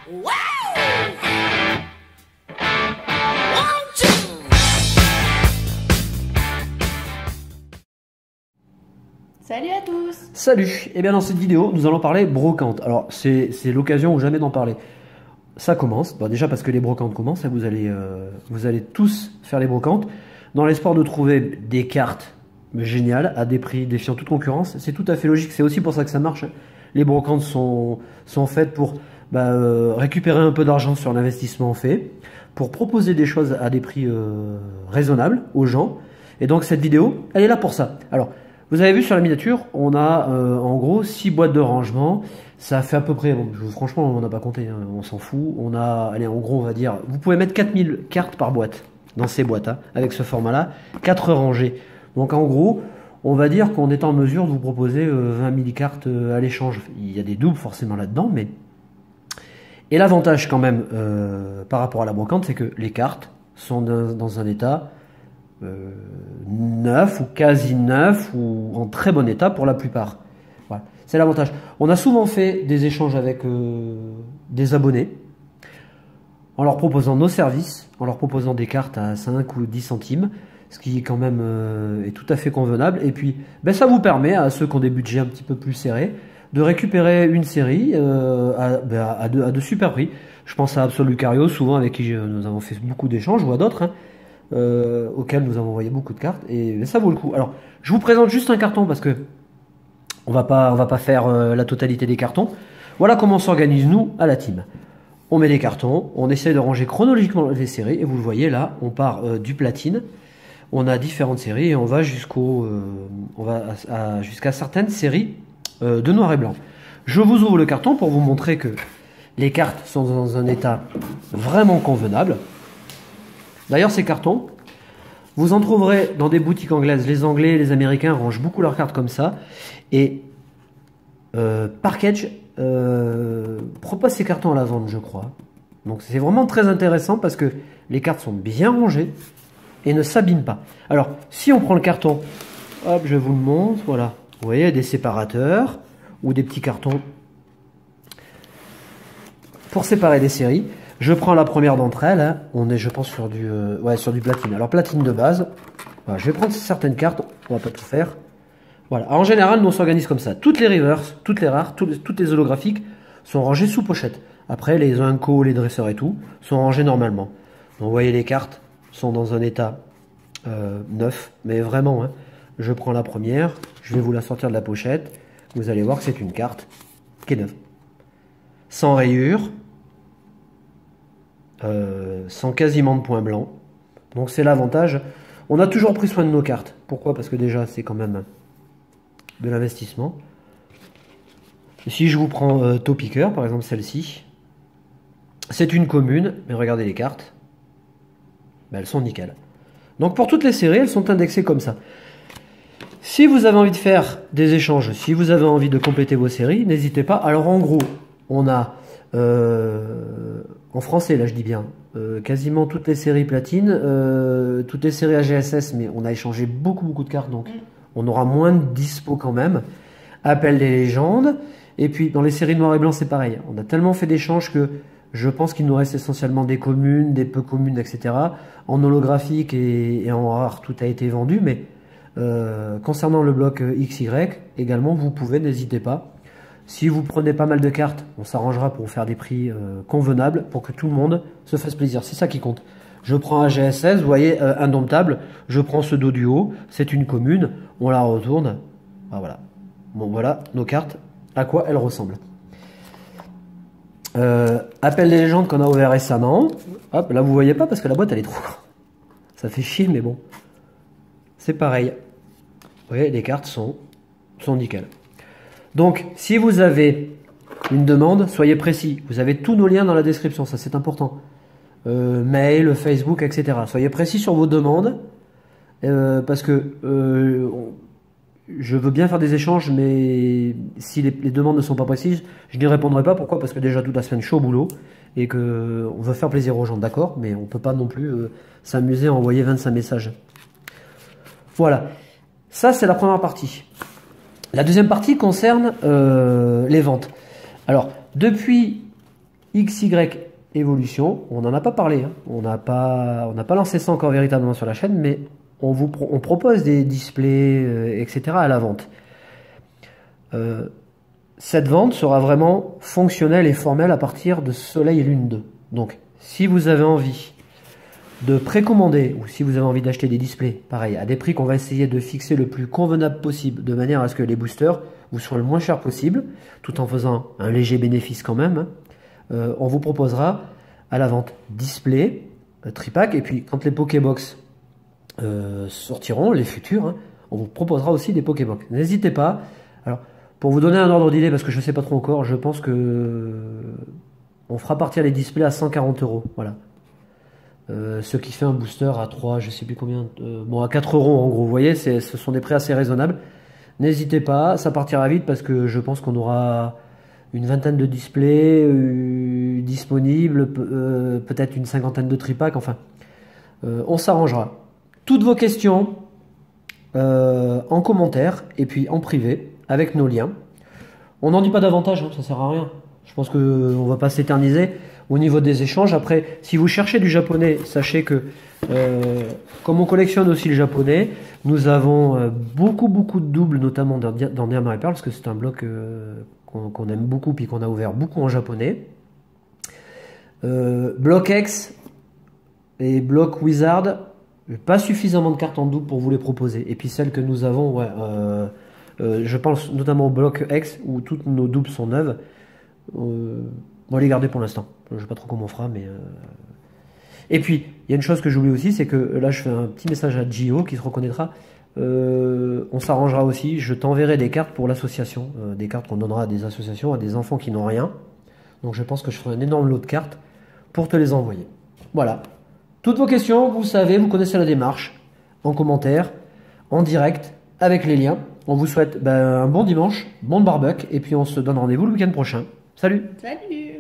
Salut à tous! Salut! Et bien dans cette vidéo, nous allons parler brocante. Alors c'est l'occasion ou jamais d'en parler. Ça commence, bon, déjà parce que les brocantes commencent, vous allez tous faire les brocantes, dans l'espoir de trouver des cartes géniales, à des prix défiant toute concurrence. C'est tout à fait logique, c'est aussi pour ça que ça marche. Les brocantes sont faites pour récupérer un peu d'argent sur l'investissement fait, pour proposer des choses à des prix raisonnables aux gens. Et donc cette vidéo, elle est là pour ça. Alors, vous avez vu sur la miniature, on a en gros 6 boîtes de rangement. Ça fait à peu près, bon, franchement on n'a pas compté, hein, on s'en fout. On a, allez, en gros on va dire, vous pouvez mettre 4000 cartes par boîte dans ces boîtes, hein, avec ce format-là, 4 rangées. Donc en gros, on va dire qu'on est en mesure de vous proposer 20 000 cartes à l'échange. Il y a des doubles forcément là-dedans, mais... Et l'avantage quand même par rapport à la brocante, c'est que les cartes sont dans un état... neuf ou quasi neuf ou en très bon état pour la plupart. Voilà. C'est l'avantage. On a souvent fait des échanges avec des abonnés en leur proposant nos services, en leur proposant des cartes à 5 ou 10 centimes, ce qui quand même est tout à fait convenable. Et puis ça vous permet à ceux qui ont des budgets un petit peu plus serrés de récupérer une série à de super prix. Je pense à Absol Lucario, souvent avec qui nous avons fait beaucoup d'échanges, ou à d'autres, hein, auquel nous avons envoyé beaucoup de cartes, et ça vaut le coup. Alors je vous présente juste un carton parce que on va pas faire la totalité des cartons. Voilà comment on s'organise nous à la team. On met des cartons, on essaie de ranger chronologiquement les séries, et vous le voyez là, on part du platine, on a différentes séries et on va jusqu'à certaines séries de noir et blanc. Je vous ouvre le carton pour vous montrer que les cartes sont dans un état vraiment convenable. D'ailleurs, ces cartons, vous en trouverez dans des boutiques anglaises. Les Anglais et les Américains rangent beaucoup leurs cartes comme ça. Et Parkage propose ces cartons à la vente, je crois. Donc c'est vraiment très intéressant parce que les cartes sont bien rangées et ne s'abîment pas. Alors, si on prend le carton, hop, je vous le montre, voilà. Vous voyez, des séparateurs ou des petits cartons pour séparer des séries. Je prends la première d'entre elles, hein. On est, je pense, sur du platine. Alors, platine de base, voilà, je vais prendre certaines cartes, on va pas tout faire. Voilà. Alors, en général, nous on s'organise comme ça. Toutes les reverse, toutes les rares, toutes les holographiques sont rangées sous pochette. Après, les Unco, les dresseurs et tout sont rangés normalement. Donc, vous voyez, les cartes sont dans un état neuf, mais vraiment, hein. Je prends la première, je vais vous la sortir de la pochette. Vous allez voir que c'est une carte qui est neuve. Sans rayures. Sans quasiment de points blancs. Donc c'est l'avantage. On a toujours pris soin de nos cartes. Pourquoi? Parce que déjà c'est quand même de l'investissement. Si je vous prends Topicker, par exemple celle-ci, c'est une commune, mais regardez les cartes, elles sont nickel. Donc pour toutes les séries, elles sont indexées comme ça. Si vous avez envie de faire des échanges, si vous avez envie de compléter vos séries, n'hésitez pas. Alors en gros, on a en français, là je dis bien, quasiment toutes les séries platine, toutes les séries AGSS, mais on a échangé beaucoup de cartes, donc on aura moins de dispo quand même. Appel des légendes, et puis dans les séries noir et blanc c'est pareil. On a tellement fait d'échanges que je pense qu'il nous reste essentiellement des communes, des peu communes, etc. En holographique et en rare, tout a été vendu, mais concernant le bloc XY, également, vous pouvez, n'hésitez pas. Si vous prenez pas mal de cartes, on s'arrangera pour vous faire des prix convenables pour que tout le monde se fasse plaisir. C'est ça qui compte. Je prends un GSS, vous voyez, indomptable. Je prends ce dos du haut, c'est une commune. On la retourne. Ah, voilà. Bon, voilà nos cartes. À quoi elles ressemblent. Appel des légendes qu'on a ouvert récemment. Hop, là vous voyez pas parce que la boîte elle est trop grande. Ça fait chier, mais bon. C'est pareil. Vous voyez, les cartes sont nickel. Donc, si vous avez une demande, soyez précis. Vous avez tous nos liens dans la description, ça c'est important. Mail, Facebook, etc. Soyez précis sur vos demandes, parce que je veux bien faire des échanges, mais si les demandes ne sont pas précises, je n'y répondrai pas. Pourquoi? Parce que déjà toute la semaine je suis au boulot, et qu'on veut faire plaisir aux gens, d'accord, mais on ne peut pas non plus s'amuser à envoyer 25 messages. Voilà, ça c'est la première partie. La deuxième partie concerne les ventes. Alors, depuis XY Evolution, on n'en a pas parlé, hein. On n'a pas lancé ça encore véritablement sur la chaîne, mais on propose des displays, etc. à la vente. Cette vente sera vraiment fonctionnelle et formelle à partir de Soleil et Lune 2. Donc, si vous avez envie de précommander ou si vous avez envie d'acheter des displays, pareil, à des prix qu'on va essayer de fixer le plus convenable possible, de manière à ce que les boosters vous soient le moins cher possible, tout en faisant un léger bénéfice quand même, hein. On vous proposera à la vente display, tripack, et puis quand les Pokébox sortiront, les futurs, hein, on vous proposera aussi des Pokébox. N'hésitez pas. Alors, pour vous donner un ordre d'idée, parce que je ne sais pas trop encore, je pense que on fera partir les displays à 140 €. Voilà. Ce qui fait un booster à 3, je sais plus combien, bon à 4 € en gros. Vous voyez, ce sont des prix assez raisonnables. N'hésitez pas, ça partira vite parce que je pense qu'on aura une vingtaine de displays disponibles, peut-être une cinquantaine de tripack, enfin, on s'arrangera. Toutes vos questions en commentaire et puis en privé avec nos liens. On n'en dit pas davantage, hein, ça sert à rien. Je pense qu'on ne va pas s'éterniser au niveau des échanges. Après, si vous cherchez du japonais, sachez que comme on collectionne aussi le japonais, nous avons beaucoup de doubles, notamment dans Diamant et Perle, parce que c'est un bloc qu'on aime beaucoup puis qu'on a ouvert beaucoup en japonais. Bloc X et bloc Wizard, pas suffisamment de cartes en double pour vous les proposer. Et puis celles que nous avons, ouais, je pense notamment au bloc X où toutes nos doubles sont neuves. On va les garder pour l'instant. Je ne sais pas trop comment on fera, mais... Et puis, il y a une chose que j'oublie aussi, c'est que là, je fais un petit message à Gio qui se reconnaîtra. On s'arrangera aussi. Je t'enverrai des cartes pour l'association, des cartes qu'on donnera à des associations, à des enfants qui n'ont rien. Donc, je pense que je ferai un énorme lot de cartes pour te les envoyer. Voilà. Toutes vos questions, vous savez, vous connaissez la démarche. En commentaire, en direct, avec les liens. On vous souhaite un bon dimanche, bon barbecue, et puis on se donne rendez-vous le week-end prochain. Salut! Salut!